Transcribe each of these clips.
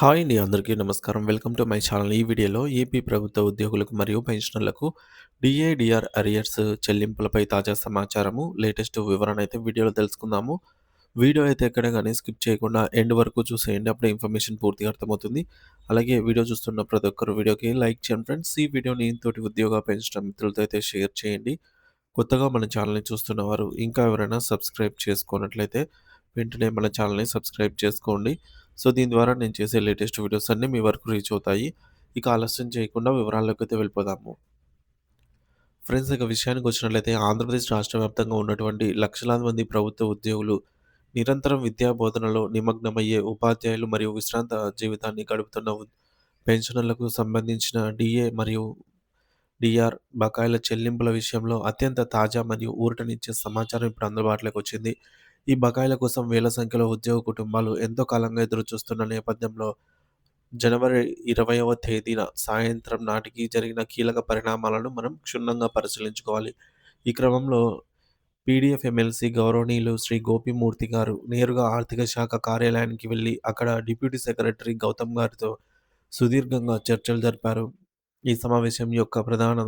Hi అండి. అందరికీ నమస్కారం. Welcome to my channel. ఈ వీడియోలో ఏపీ ప్రభుత్వ ఉద్యోగులకు మరియు పెన్షనర్లకు డీఏ, డీఆర్ అరియర్స్ చెల్లింపులపై తాజా సమాచారము, లేటెస్ట్ వివరణ అయితే వీడియోలో తెలుసుకుందాము. వీడియో అయితే ఎక్కడ గాని స్కిప్ చేయకుండా ఎండ్ వరకు చూసేయండి. అప్పుడే ఇన్ఫర్మేషన్ పూర్తిగా అర్థమవుతుంది. అలాగే వీడియో చూస్తున్న ప్రతి ఒక్కరు వీడియోకి లైక్ చేయండి ఫ్రెండ్స్. ఈ వీడియోని తోటి ఉద్యోగ పెన్షనర్ మిత్రులతో అయితే షేర్ చేయండి. కొత్తగా మన ఛానల్‌ని చూస్తున్నవారు ఇంకా ఎవరైనా సబ్స్క్రైబ్ చేసుకోనట్లయితే వెంటనే మన ఛానల్‌ని సబ్స్క్రైబ్ చేసుకోండి. సో, దీని ద్వారా నేను చేసే లేటెస్ట్ వీడియోస్ అన్నీ మీ వరకు రీచ్ అవుతాయి. ఇక ఆలస్యం చేయకుండా వివరాల్లోకైతే వెళ్ళిపోదాము. ఫ్రెండ్స్ ఇక విషయానికొచ్చినట్లయితే ఆంధ్రప్రదేశ్ రాష్ట్ర వ్యాప్తంగా ఉన్నటువంటి లక్షలాది మంది ప్రభుత్వ ఉద్యోగులు నిరంతరం విద్యా బోధనలో నిమగ్నమయ్యే ఉపాధ్యాయులు మరియు విశ్రాంత జీవితాన్ని గడుపుతున్న పెన్షనర్లకు సంబంధించిన డీఏ మరియు డీఆర్ బకాయిల చెల్లింపుల విషయంలో అత్యంత తాజా మరియు ఊరటనిచ్చే సమాచారం ఇప్పుడు అందుబాటులోకి వచ్చింది. ఈ బకాయిల కోసం వేల సంఖ్యలో ఉద్యోగ కుటుంబాలు ఎంతో కాలంగా ఎదురుచూస్తున్న నేపథ్యంలో జనవరి 20వ తేదీన సాయంత్రం నాటికి జరిగిన కీలక పరిణామాలను మనం క్షుణ్ణంగా పరిశీలించుకోవాలి. ఈ క్రమంలో పీడీఎఫ్ ఎమ్మెల్సీ గౌరవనీయులు శ్రీ గోపిమూర్తి గారు నేరుగా ఆర్థిక శాఖ కార్యాలయానికి వెళ్లి అక్కడ డిప్యూటీ సెక్రటరీ గౌతమ్ గారితో సుదీర్ఘంగా చర్చలు జరిపారు. ఈ సమావేశం యొక్క ప్రధాన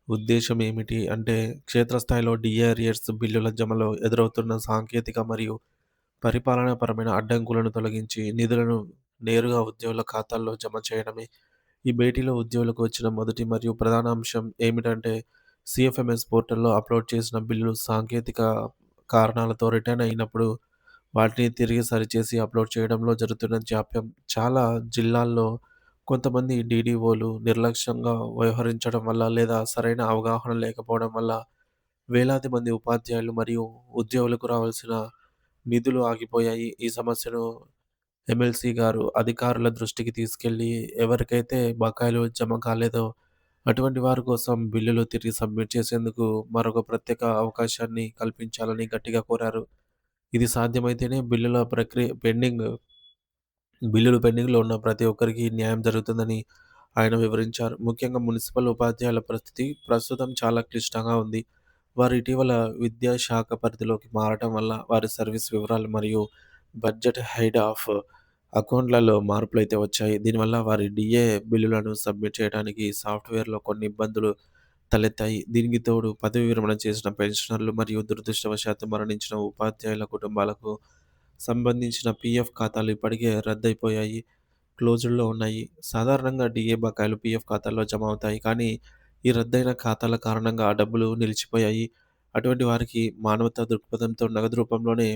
ఉద్దేశ్యం ఏమిటి అంటే, క్షేత్రస్థాయిలో డీఏఆర్ఎస్ బిల్లుల జమలో ఎదురవుతున్న సాంకేతిక మరియు పరిపాలనాపరమైన అడ్డంకులను తొలగించి, నిధులను నేరుగా ఉద్యోగుల ఖాతాల్లో జమ చేయడమే. ఈ భేటీలో ఉద్యోగులకు వచ్చిన మొదటి మరియు ప్రధాన అంశం ఏమిటంటే, సీఎఫ్ఎంఎస్ పోర్టల్‌లో అప్‌లోడ్ చేసిన బిల్లులు సాంకేతిక కారణాలతో రిటర్న్ అయినప్పుడు, వాటిని తిరిగి సరిచేసి అప్‌లోడ్ చేయడంలో జరుగుతున్న జాప్యం. చాలా జిల్లాల్లో కొంతమంది డీడీఓలు నిర్లక్ష్యంగా వ్యవహరించడం వల్ల లేదా సరైన అవగాహన లేకపోవడం వల్ల వేలాది మంది ఉపాధ్యాయులు మరియు ఉద్యోగులకు రావాల్సిన నిధులు ఆగిపోయాయి. ఈ సమస్యను ఎమ్మెల్సీ గారు అధికారుల దృష్టికి తీసుకెళ్ళి ఎవరికైతే బకాయిలు జమ కాలేదో అటువంటి వారి కోసం బిల్లులు తిరిగి సబ్మిట్ చేసేందుకు మరొక ప్రత్యేక అవకాశాన్ని కల్పించాలని గట్టిగా కోరారు. ఇది సాధ్యమైతేనే బిల్లులు పెండింగ్‌లో ఉన్న ప్రతి ఒక్కరికి న్యాయం జరుగుతుందని ఆయన వివరించారు. ముఖ్యంగా మున్సిపల్ ఉపాధ్యాయుల పరిస్థితి ప్రస్తుతం చాలా క్లిష్టంగా ఉంది. వారు ఇటీవల విద్యాశాఖ పరిధిలోకి మారటం వల్ల వారి సర్వీస్ వివరాలు మరియు బడ్జెట్ హెడ్ ఆఫ్ అకౌంట్‌లలో మార్పులైతే వచ్చాయి. దీనివల్ల వారి డీఏ బిల్లులను సబ్మిట్ చేయడానికి సాఫ్ట్‌వేర్‌లో కొన్ని ఇబ్బందులు తలెత్తాయి. దీనికి తోడు పదవీ విరమణ చేసిన పెన్షనర్లు మరియు దురదృష్టవశాత్తు మరణించిన ఉపాధ్యాయుల కుటుంబాలకు సంబంధించిన పీఎఫ్ ఖాతాలు ఇప్పటికే రద్దయిపోయాయి. క్లోజ్డ్‌లో ఉన్నాయి. సాధారణంగా డీఏ బకాయిలు పీఎఫ్ ఖాతాల్లో జమ అవుతాయి. కానీ ఈ రద్దయిన ఖాతాల కారణంగా ఆ డబ్బులు నిలిచిపోయాయి. అటువంటి వారికి మానవతా దృక్పథంతో నగదు రూపంలోనే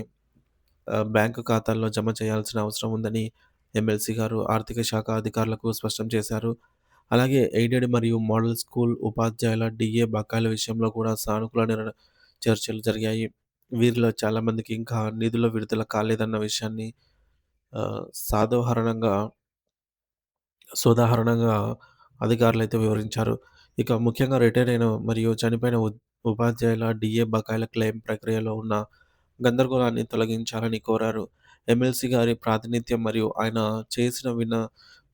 బ్యాంకు ఖాతాల్లో జమ చేయాల్సిన అవసరం ఉందని ఎమ్మెల్సీ గారు ఆర్థిక శాఖ అధికారులకు స్పష్టం చేశారు. అలాగే ఎయిడెడ్ మరియు మోడల్ స్కూల్ ఉపాధ్యాయుల డీఏ బకాయిల విషయంలో కూడా సానుకూల చర్చలు జరిగాయి. వీరిలో చాలామందికి ఇంకా నిధుల విడుదల కాలేదన్న విషయాన్ని సాధారణంగా సోదాహరణంగా అధికారులైతే వివరించారు. ఇక ముఖ్యంగా రిటైర్ అయిన మరియు చనిపోయిన ఉపాధ్యాయుల డీఏ బకాయిల క్లెయిమ్ ప్రక్రియలో ఉన్న గందరగోళాన్ని తొలగించాలని కోరారు. ఎమ్మెల్సీ గారి ప్రాతినిధ్యం మరియు ఆయన చేసిన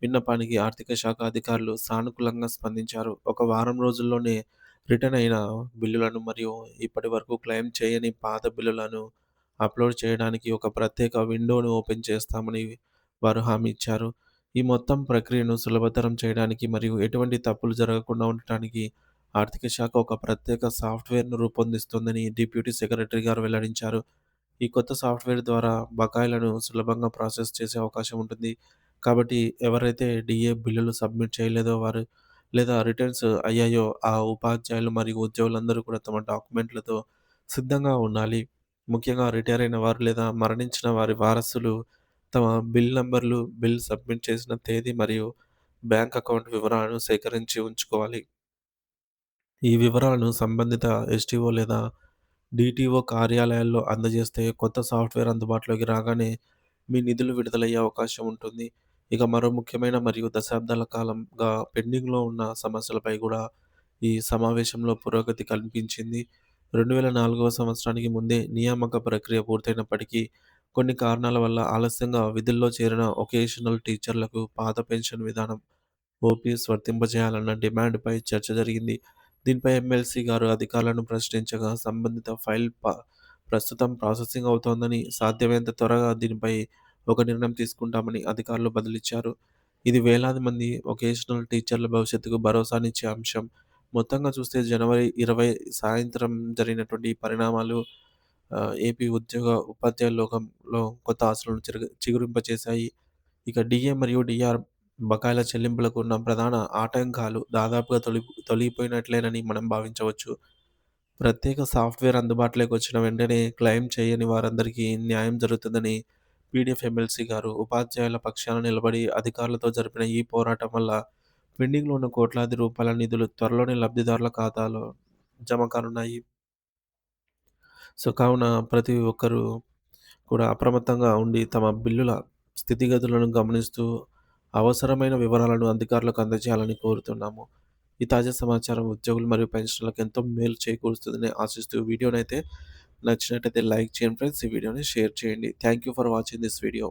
విన్నపానికి ఆర్థిక శాఖ అధికారులు సానుకూలంగా స్పందించారు. ఒక వారం రోజుల్లోనే రిటర్న్ అయిన బిల్లులను మరియు ఇప్పటివరకు క్లెయిమ్ చేయని పాత బిల్లులను అప్‌లోడ్ చేయడానికి ఒక ప్రత్యేక విండోను ఓపెన్ చేస్తామని వారు హామీ ఇచ్చారు. ఈ మొత్తం ప్రక్రియను సులభతరం చేయడానికి మరియు ఎటువంటి తప్పులు జరగకుండా ఉండటానికి ఆర్థిక శాఖ ఒక ప్రత్యేక సాఫ్ట్‌వేర్‌ను రూపొందిస్తోందని డిప్యూటీ సెక్రటరీ గారు వెల్లడించారు. ఈ కొత్త సాఫ్ట్‌వేర్ ద్వారా బకాయిలను సులభంగా ప్రాసెస్ చేసే అవకాశం ఉంటుంది. కాబట్టి ఎవరైతే డీఏ బిల్లులు సబ్మిట్ చేయలేదో వారు లేదా రిటర్న్స్ అయ్యాయో ఆ ఉపాధ్యాయులు మరియు ఉద్యోగులందరూ కూడా తమ డాక్యుమెంట్‌లతో సిద్ధంగా ఉండాలి. ముఖ్యంగా రిటైర్ అయిన వారు లేదా మరణించిన వారి వారసులు తమ బిల్ నంబర్‌లు, బిల్ సబ్మిట్ చేసిన తేదీ మరియు బ్యాంక్ అకౌంట్ వివరాలను సేకరించి ఉంచుకోవాలి. ఈ వివరాలను సంబంధిత ఎస్టీఓ లేదా డీటీఓ కార్యాలయాల్లో అందజేస్తే కొత్త సాఫ్ట్‌వేర్ అందుబాటులోకి రాగానే మీ నిధులు విడుదలయ్యే అవకాశం ఉంటుంది. ఇక మరో ముఖ్యమైన మరియు దశాబ్దాల కాలంగా పెండింగ్‌లో ఉన్న సమస్యలపై కూడా ఈ సమావేశంలో పురోగతి కనిపించింది. 2004వ సంవత్సరానికి ముందే నియామక ప్రక్రియ పూర్తయినప్పటికీ కొన్ని కారణాల వల్ల ఆలస్యంగా విధుల్లో చేరిన వొకేషనల్ టీచర్లకు పాత పెన్షన్ విధానం ఓపీఎస్ వర్తింపజేయాలన్న డిమాండ్‌పై చర్చ జరిగింది. దీనిపై ఎమ్మెల్సీ గారు అధికారులను ప్రశ్నించగా సంబంధిత ఫైల్ ప్రస్తుతం ప్రాసెసింగ్ అవుతోందని, సాధ్యమైనంత త్వరగా దీనిపై ఒక నిర్ణయం తీసుకుంటామని అధికారులు బదులిచ్చారు. ఇది వేలాది మంది వొకేషనల్ టీచర్ల భవిష్యత్తుకు భరోసానిచ్చే అంశం. మొత్తంగా చూస్తే జనవరి 20 సాయంత్రం జరిగినటువంటి ఈ పరిణామాలు ఏపీ ఉద్యోగ ఉపాధ్యాయుల లోకంలో కొత్త ఆశలను చిగురింపచేశాయి. ఇక డీఏ మరియు డీఆర్ బకాయిల చెల్లింపులకు ఉన్న ప్రధాన ఆటంకాలు దాదాపుగా తొలగిపోయినట్లేనని మనం భావించవచ్చు. ప్రత్యేక సాఫ్ట్‌వేర్ అందుబాటులోకి వచ్చిన వెంటనే క్లెయిమ్ చేయని వారందరికీ న్యాయం జరుగుతుందని పీడీఎఫ్ ఎమ్మెల్సీ గారు ఉపాధ్యాయుల పక్షాన నిలబడి అధికారులతో జరిపిన ఈ పోరాటం వల్ల పెండింగ్‌లో ఉన్న కోట్లాది రూపాయల నిధులు త్వరలోనే లబ్ధిదారుల ఖాతాలో జమ కానున్నాయి. కావున ప్రతి ఒక్కరూ కూడా అప్రమత్తంగా ఉండి తమ బిల్లుల స్థితిగతులను గమనిస్తూ అవసరమైన వివరాలను అధికారులకు అందజేయాలని కోరుతున్నాము. ఈ తాజా సమాచారం ఉద్యోగులు మరియు పెన్షనర్లకు ఎంతో మేలు చేకూరుస్తుందని ఆశిస్తూ వీడియోనైతే నచ్చినట్టయితే లైక్ చేయండి ఫ్రెండ్స్. ఈ వీడియోని షేర్ చేయండి. Thank you for watching this video.